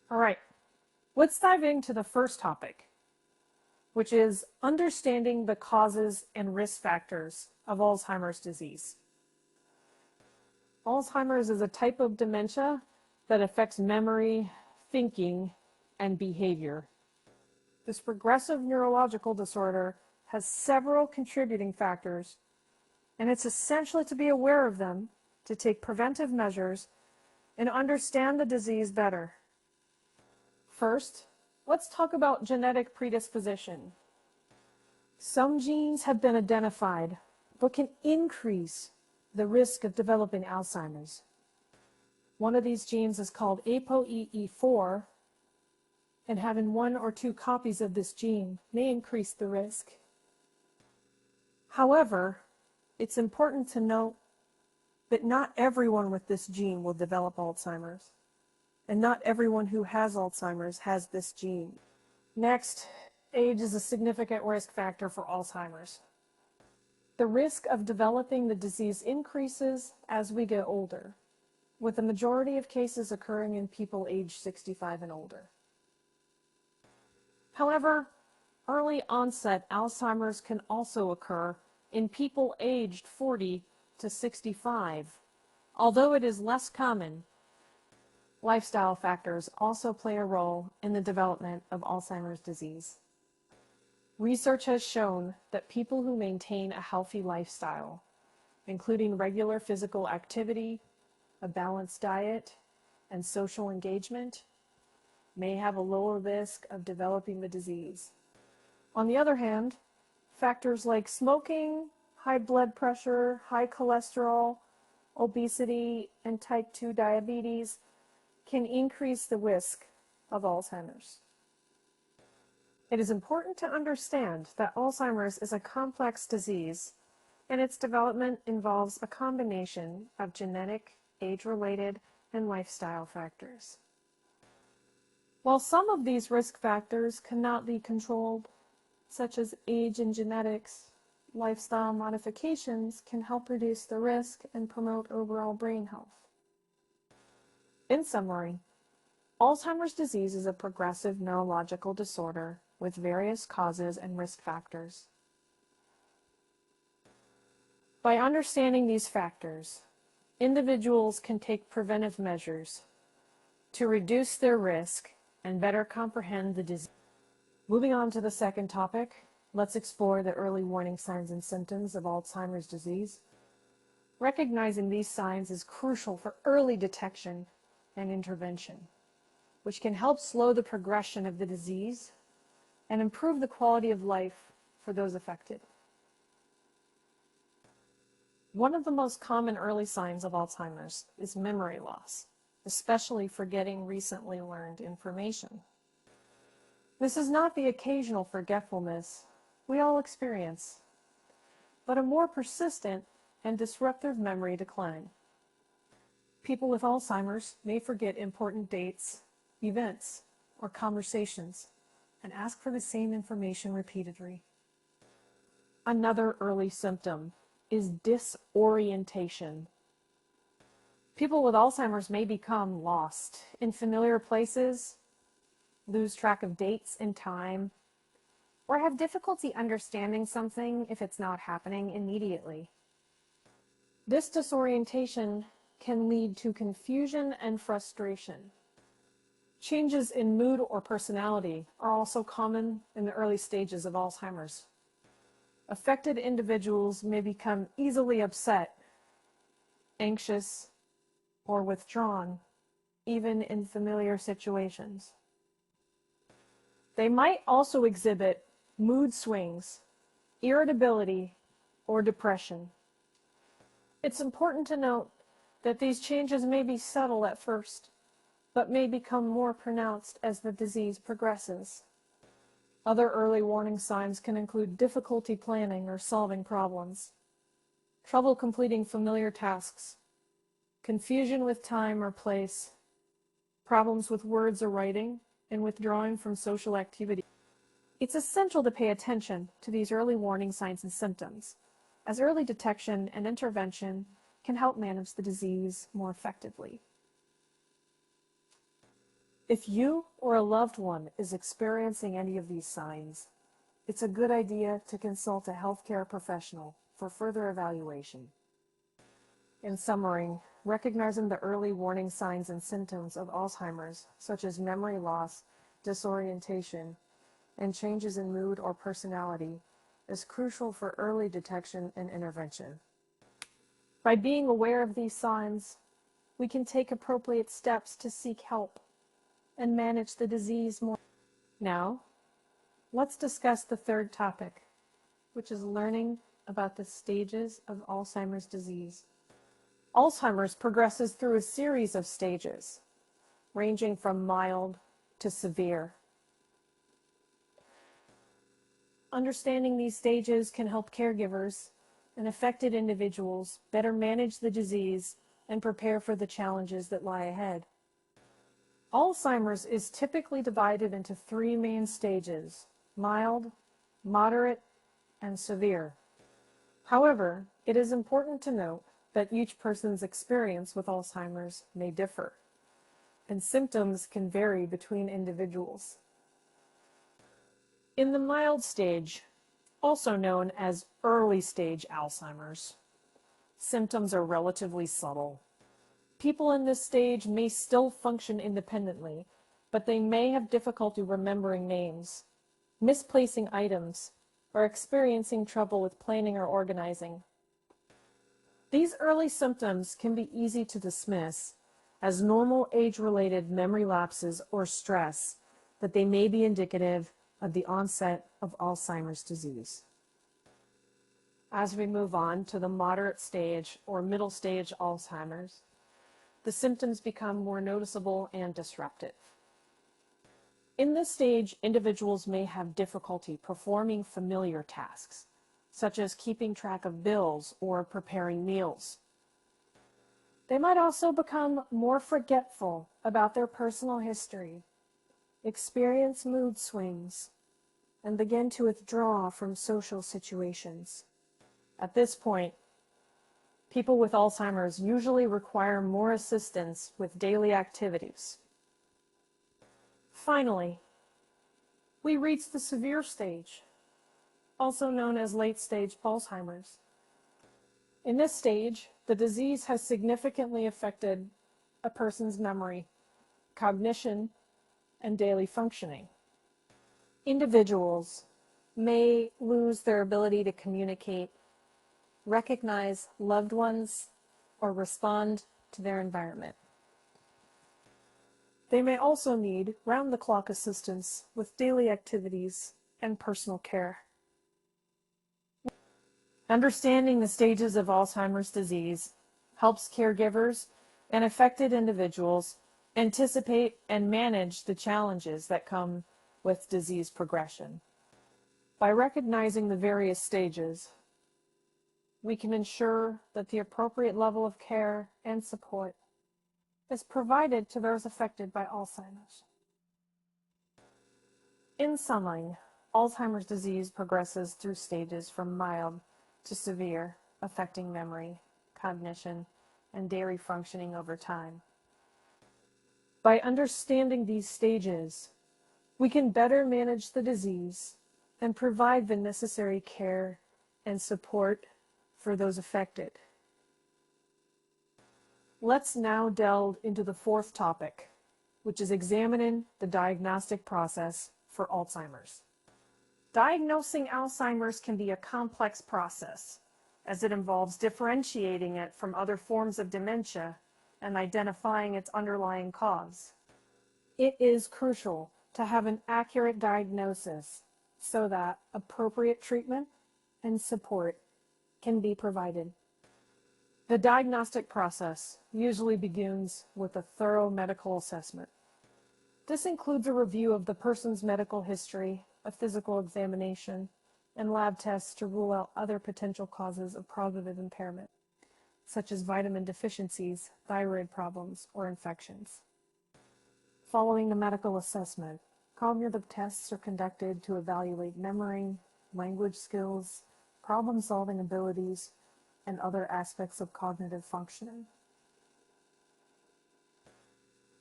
All right, let's dive into the first topic, which is understanding the causes and risk factors of Alzheimer's disease. Alzheimer's is a type of dementia that affects memory, thinking, and behavior. This progressive neurological disorder has several contributing factors, and it's essential to be aware of them, to take preventive measures, and understand the disease better. First, let's talk about genetic predisposition. Some genes have been identified but can increase the risk of developing Alzheimer's. One of these genes is called ApoE4, and having one or two copies of this gene may increase the risk. However, it's important to note that not everyone with this gene will develop Alzheimer's, and not everyone who has Alzheimer's has this gene. Next, age is a significant risk factor for Alzheimer's. The risk of developing the disease increases as we get older, with the majority of cases occurring in people aged 65 and older. However, early onset Alzheimer's can also occur in people aged 40 to 65. Although it is less common, lifestyle factors also play a role in the development of Alzheimer's disease. Research has shown that people who maintain a healthy lifestyle, including regular physical activity, a balanced diet, and social engagement, may have a lower risk of developing the disease. On the other hand, factors like smoking, high blood pressure, high cholesterol, obesity, and type 2 diabetes can increase the risk of Alzheimer's. It is important to understand that Alzheimer's is a complex disease, and its development involves a combination of genetic, age-related, and lifestyle factors. While some of these risk factors cannot be controlled, such as age and genetics, lifestyle modifications can help reduce the risk and promote overall brain health. In summary, Alzheimer's disease is a progressive neurological disorder with various causes and risk factors. By understanding these factors, individuals can take preventive measures to reduce their risk and better comprehend the disease. Moving on to the second topic, let's explore the early warning signs and symptoms of Alzheimer's disease. Recognizing these signs is crucial for early detection and intervention, which can help slow the progression of the disease and improve the quality of life for those affected. One of the most common early signs of Alzheimer's is memory loss, especially forgetting recently learned information. This is not the occasional forgetfulness we all experience, but a more persistent and disruptive memory decline. People with Alzheimer's may forget important dates, events, or conversations, and ask for the same information repeatedly. Another early symptom is disorientation. People with Alzheimer's may become lost in familiar places, lose track of dates and time, or have difficulty understanding something if it's not happening immediately. This disorientation can lead to confusion and frustration. Changes in mood or personality are also common in the early stages of Alzheimer's. Affected individuals may become easily upset, anxious, or withdrawn, even in familiar situations. They might also exhibit mood swings, irritability, or depression. It's important to note that these changes may be subtle at first, but may become more pronounced as the disease progresses. Other early warning signs can include difficulty planning or solving problems, trouble completing familiar tasks, confusion with time or place, problems with words or writing, and withdrawing from social activity. It's essential to pay attention to these early warning signs and symptoms, as early detection and intervention can help manage the disease more effectively. If you or a loved one is experiencing any of these signs, it's a good idea to consult a healthcare professional for further evaluation. In summary, recognizing the early warning signs and symptoms of Alzheimer's, such as memory loss, disorientation, and changes in mood or personality, is crucial for early detection and intervention. By being aware of these signs, we can take appropriate steps to seek help and manage the disease more. Now, let's discuss the third topic, which is learning about the stages of Alzheimer's disease. Alzheimer's progresses through a series of stages, ranging from mild to severe. Understanding these stages can help caregivers and affected individuals better manage the disease and prepare for the challenges that lie ahead. Alzheimer's is typically divided into three main stages: mild, moderate, and severe. However, it is important to note that each person's experience with Alzheimer's may differ, and symptoms can vary between individuals. In the mild stage, also known as early stage Alzheimer's, symptoms are relatively subtle. People in this stage may still function independently, but they may have difficulty remembering names, misplacing items, or experiencing trouble with planning or organizing. These early symptoms can be easy to dismiss as normal age-related memory lapses or stress, but they may be indicative of the onset of Alzheimer's disease. As we move on to the moderate stage or middle stage Alzheimer's, the symptoms become more noticeable and disruptive. In this stage, individuals may have difficulty performing familiar tasks, such as keeping track of bills or preparing meals. They might also become more forgetful about their personal history, experience mood swings, and begin to withdraw from social situations. At this point, people with Alzheimer's usually require more assistance with daily activities. Finally, we reach the severe stage, also known as late-stage Alzheimer's. In this stage, the disease has significantly affected a person's memory, cognition, and daily functioning. Individuals may lose their ability to communicate, recognize loved ones, or respond to their environment. They may also need round-the-clock assistance with daily activities and personal care. Understanding the stages of Alzheimer's disease helps caregivers and affected individuals anticipate and manage the challenges that come with disease progression. By recognizing the various stages, we can ensure that the appropriate level of care and support is provided to those affected by Alzheimer's. In summary, Alzheimer's disease progresses through stages from mild to severe, affecting memory, cognition, and daily functioning over time. By understanding these stages, we can better manage the disease and provide the necessary care and support for those affected. Let's now delve into the fourth topic, which is examining the diagnostic process for Alzheimer's. Diagnosing Alzheimer's can be a complex process, as it involves differentiating it from other forms of dementia and identifying its underlying cause. It is crucial to have an accurate diagnosis so that appropriate treatment and support can be provided. The diagnostic process usually begins with a thorough medical assessment. This includes a review of the person's medical history, a physical examination, and lab tests to rule out other potential causes of cognitive impairment, such as vitamin deficiencies, thyroid problems, or infections. Following the medical assessment, cognitive tests are conducted to evaluate memory, language skills, problem-solving abilities, and other aspects of cognitive functioning.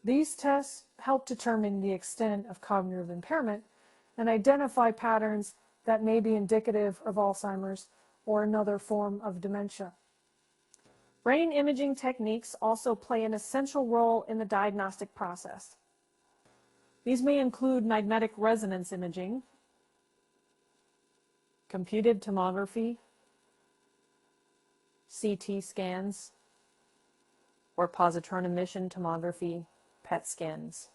These tests help determine the extent of cognitive impairment and identify patterns that may be indicative of Alzheimer's or another form of dementia. Brain imaging techniques also play an essential role in the diagnostic process. These may include magnetic resonance imaging, computed tomography, CT scans, or positron emission tomography, PET scans.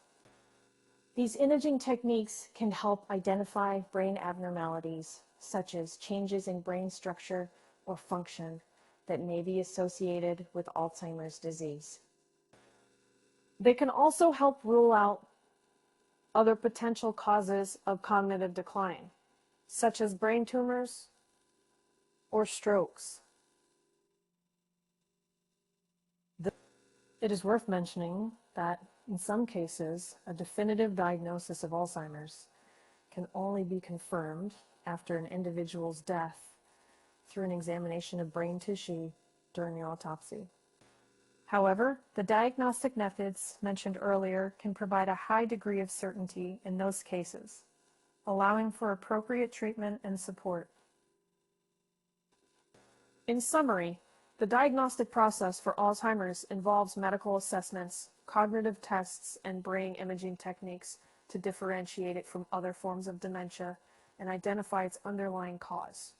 These imaging techniques can help identify brain abnormalities, such as changes in brain structure or function that may be associated with Alzheimer's disease. They can also help rule out other potential causes of cognitive decline, such as brain tumors or strokes. It is worth mentioning that in some cases, a definitive diagnosis of Alzheimer's can only be confirmed after an individual's death through an examination of brain tissue during the autopsy. However, the diagnostic methods mentioned earlier can provide a high degree of certainty in those cases, allowing for appropriate treatment and support. In summary, the diagnostic process for Alzheimer's involves medical assessments, cognitive tests, and brain imaging techniques to differentiate it from other forms of dementia and identify its underlying cause.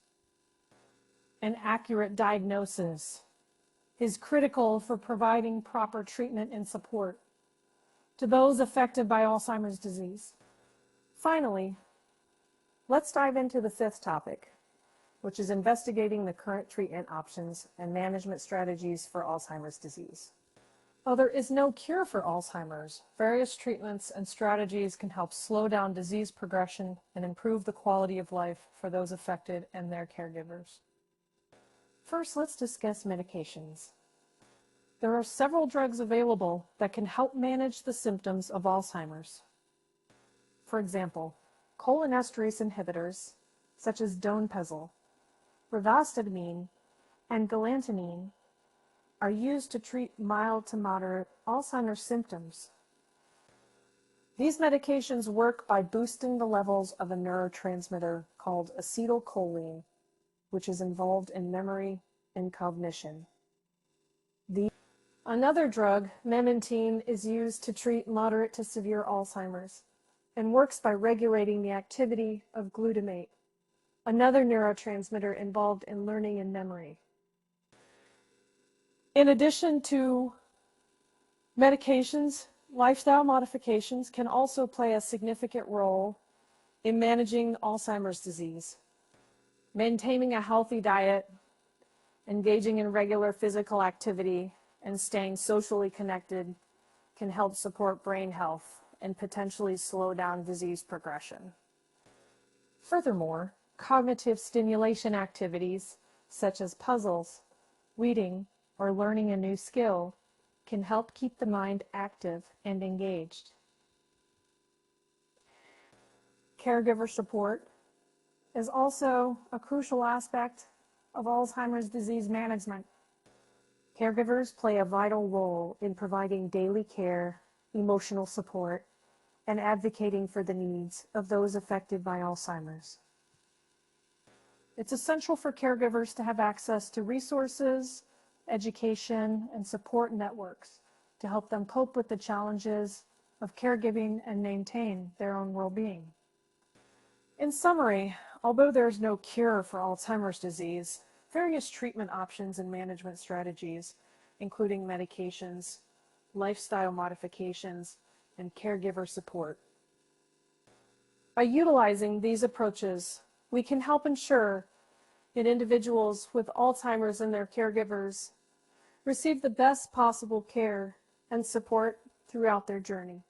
An accurate diagnosis is critical for providing proper treatment and support to those affected by Alzheimer's disease. Finally, let's dive into the fifth topic, which is investigating the current treatment options and management strategies for Alzheimer's disease. While there is no cure for Alzheimer's, various treatments and strategies can help slow down disease progression and improve the quality of life for those affected and their caregivers. First, let's discuss medications. There are several drugs available that can help manage the symptoms of Alzheimer's. For example, cholinesterase inhibitors, such as donepezil, rivastigmine, and galantamine, are used to treat mild to moderate Alzheimer's symptoms. These medications work by boosting the levels of a neurotransmitter called acetylcholine, which is involved in memory and cognition. Another drug, memantine, is used to treat moderate to severe Alzheimer's and works by regulating the activity of glutamate, another neurotransmitter involved in learning and memory. In addition to medications, lifestyle modifications can also play a significant role in managing Alzheimer's disease. Maintaining a healthy diet, engaging in regular physical activity, and staying socially connected can help support brain health and potentially slow down disease progression. Furthermore, cognitive stimulation activities such as puzzles, reading, or learning a new skill can help keep the mind active and engaged. Caregiver support is also a crucial aspect of Alzheimer's disease management. Caregivers play a vital role in providing daily care, emotional support, and advocating for the needs of those affected by Alzheimer's. It's essential for caregivers to have access to resources, education, and support networks to help them cope with the challenges of caregiving and maintain their own well-being. In summary, although there is no cure for Alzheimer's disease, various treatment options and management strategies, including medications, lifestyle modifications, and caregiver support. By utilizing these approaches, we can help ensure that individuals with Alzheimer's and their caregivers receive the best possible care and support throughout their journey.